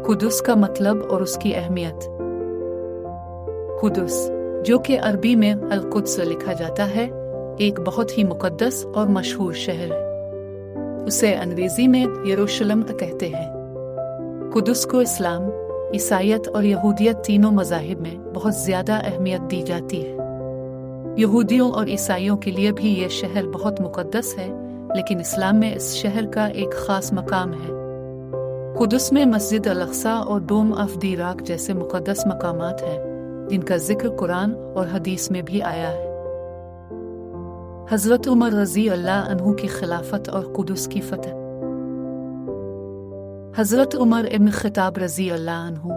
कुदस का मतलब और उसकी अहमियत। कुदस, जो कि अरबी में अल-कुद्स लिखा जाता है, एक बहुत ही मुकद्दस और मशहूर शहर है। उसे अंग्रेजी में यरूशलेम कहते हैं। कुदस को इस्लाम, ईसाईयत और यहूदियत तीनों मज़ाहिब में बहुत ज़्यादा अहमियत दी जाती है। यहूदियों और ईसाइयों के लिए भी ये शहर बहुत मुकद्दस है, लेकिन इस्लाम में इस शहर का एक ख़ास मकाम है। कुदस में मस्जिद अल-अक़सा और डोम ऑफ द रॉक जैसे मुकद्दस मकामात हैं, जिनका जिक्र कुरान और हदीस में भी आया है। हज़रत उमर रज़ी अल्लाह अन्हु की खिलाफत और कुदस की फतह। हज़रत उमर इब्न ख़त्ताब रज़ी अल्लाह अन्हु,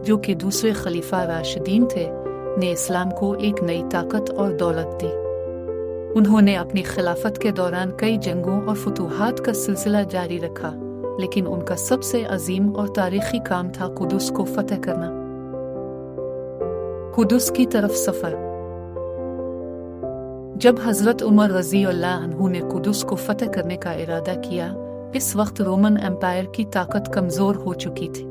जो कि दूसरे खलीफा राशिदीन थे, ने इस्लाम को एक नई ताकत और दौलत दी। उन्होंने अपनी खिलाफत के दौरान कई जंगों और फतूहात का सिलसिला जारी रखा, लेकिन उनका सबसे अजीम और तारीखी काम था कुदस को फतह करना। कुदस की तरफ सफ़र। जब हज़रत उमर रज़ी अल्लाह अन्हु ने कुदस को फतह करने का इरादा किया, इस वक्त रोमन एम्पायर की ताकत कमज़ोर हो चुकी थी।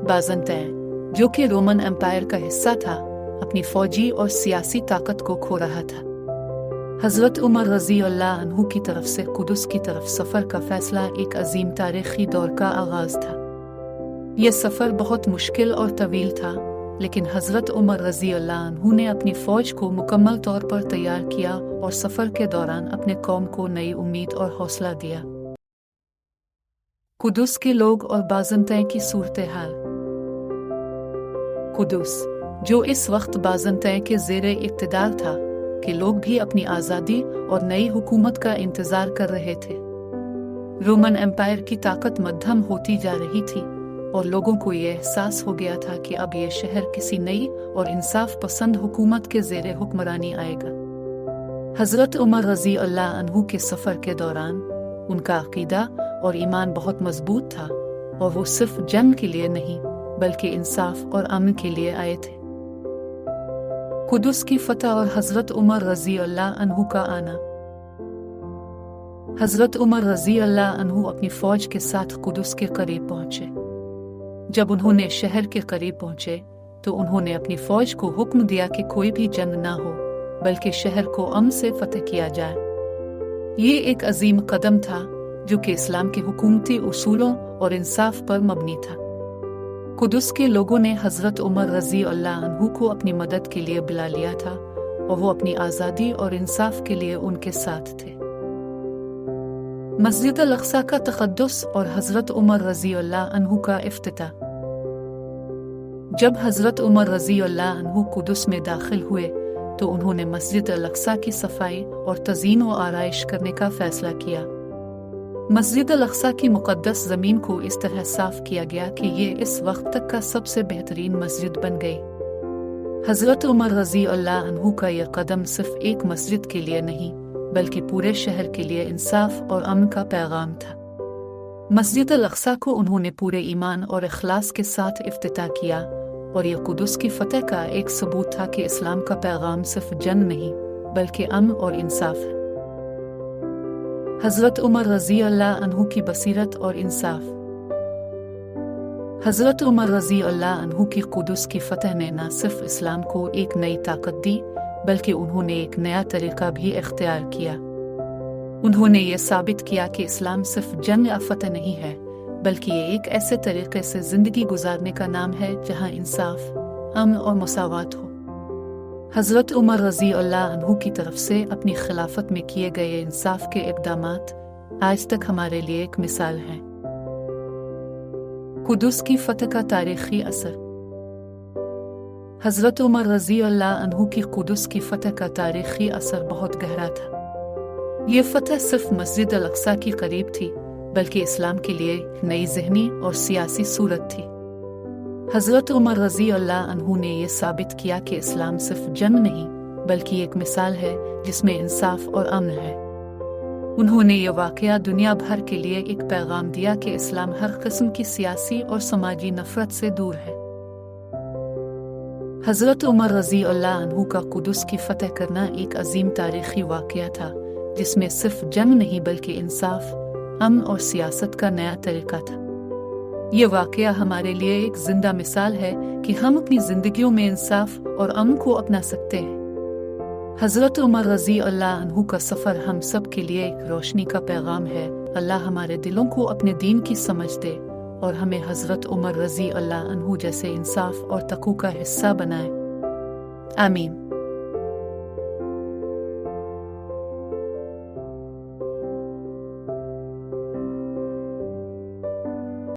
बाज़ंटाइन, जो कि रोमन एम्पायर का हिस्सा था, अपनी फ़ौजी और सियासी ताकत को खो रहा था। हज़रत उमर रज़ी अल्लाह अन्हु की तरफ से कुदस की तरफ सफ़र का फ़ैसला एक अजीम तारीख़ी दौर का आगाज़ था। यह सफ़र बहुत मुश्किल और तवील था, लेकिन हज़रत उमर रज़ी अल्लाह अन्हु ने अपनी फ़ौज को मुकम्मल तौर पर तैयार किया और सफ़र के दौरान अपने कौम को नई उम्मीद और हौसला दिया। कुदस के लोग और बाज़ंटाइन की सूरत हाल। कुदस, जो इस वक्त बाज़ंटाइन के ज़ेरे इक़्तिदार था, के लोग भी अपनी आज़ादी और नई हुकूमत का इंतज़ार कर रहे थे। रोमन एम्पायर की ताकत मध्यम होती जा रही थी और लोगों को यह एहसास हो गया था कि अब यह शहर किसी नई और इंसाफ पसंद हुकूमत के ज़ेरे हुक्मरानी आएगा। हज़रत उमर रज़ी अल्लाह अन्हु के सफ़र के दौरान उनका अक़ीदा और ईमान बहुत मजबूत था, और वो सिर्फ जंग के लिए नहीं बल्कि इंसाफ और अमन के लिए आए थे। कुदस की फतह और हज़रत उमर रज़ी अल्लाह अन्हु का आना। हज़रत उमर रज़ी अल्लाह अन्हु अपनी फ़ौज के साथ कुदस के करीब पहुँचे। जब उन्होंने शहर के करीब पहुँचे तो उन्होंने अपनी फ़ौज को हुक्म दिया कि कोई भी जंग ना हो, बल्कि शहर को अमन से फतह किया जाए। ये एक अजीम कदम था जो कि इस्लाम के हुकूमती उसूलों और इंसाफ पर मबनी था। कुदस के लोगों ने हज़रत उमर रज़ी अल्लाह अन्हु को अपनी मदद के लिए बुला लिया था, और वो अपनी आज़ादी और इंसाफ के लिए उनके साथ थे। मस्जिद अल-अक़सा का तक़द्दुस और हज़रत उमर रज़ी अल्लाह अन्हु का इफ्तिताह। जब हज़रत उमर रज़ी अल्लाह अन्हु कुदस में दाखिल हुए तो उन्होंने मस्जिद अल-अक़सा की सफाई और तज़ीन व आराइश करने का फ़ैसला किया। मस्जिद अल-अक़सा की मुक़द्दस ज़मीन को इस तरह साफ़ किया गया कि ये इस वक्त तक का सबसे बेहतरीन मस्जिद बन गई। हज़रत उमर रज़ी अल्लाह अन्हु का यह कदम सिर्फ एक मस्जिद के लिए नहीं बल्कि पूरे शहर के लिए इंसाफ और अमन का पैगाम था। मस्जिद अल-अक़सा को उन्होंने पूरे ईमान और इखलास के साथ इफ्तिताह किया, और यह कुदस की फतह का एक सबूत था कि इस्लाम का पैगाम सिर्फ जंग नहीं बल्कि अमन और इंसाफ है। हज़रत उमर रज़ी अल्लाह अन्हु की बसीरत और इंसाफ। हज़रत उमर रज़ी अल्लाह अन्हु की कुदस की फतह ने न सिर्फ इस्लाम को एक नई ताकत दी बल्कि उन्होंने एक नया तरीक़ा भी इख्तियार किया। उन्होंने ये साबित किया कि इस्लाम सिर्फ जंग या फतह नहीं है, बल्कि ये एक ऐसे तरीक़े से ज़िंदगी गुजारने का नाम है जहाँ इंसाफ, अमन और मसावत हो। हज़रत उमर रज़ी अल्लाह अन्हु की तरफ से अपनी खिलाफत में किए गए इंसाफ के इक़दामात आज तक हमारे लिए एक मिसाल हैं। कुदस की फतह का तारीख़ी असर। हज़रत उमर रज़ी अल्लाह अन्हु की कुदस की फतह का तारीख़ी असर बहुत गहरा था। ये फतह सिर्फ मस्जिद अल-अक़सा की करीब थी बल्कि इस्लाम के लिए नई ज़हनी और सियासी सूरत थी। हज़रत उमर रज़ी अल्लाह अन्हु ने यह साबित किया कि इस्लाम सिर्फ जंग नहीं बल्कि एक मिसाल है जिसमें इंसाफ और अमन है। उन्होंने ये वाक़या दुनिया भर के लिए एक पैगाम दिया कि इस्लाम हर किस्म की सियासी और समाजी नफ़रत से दूर है। हज़रत उमर रज़ी अल्लाह अन्हु का कुदस की फतह करना एक अजीम तारीख़ी वाक़या था जिसमें सिर्फ जंग नहीं बल्कि इंसाफ, امن اور سیاست کا نیا طریقہ تھا۔ یہ واقعہ ہمارے لیے ایک زندہ مثال ہے کہ ہم اپنی زندگیوں میں انصاف اور امن کو اپنا سکتے ہیں۔ حضرت عمر رضی اللہ عنہ کا سفر ہم سب کے لیے ایک روشنی کا پیغام ہے۔ اللہ ہمارے دلوں کو اپنے دین کی سمجھ دے اور ہمیں حضرت عمر رضی اللہ عنہ جیسے انصاف اور تقوی کا حصہ بنائے۔ آمین۔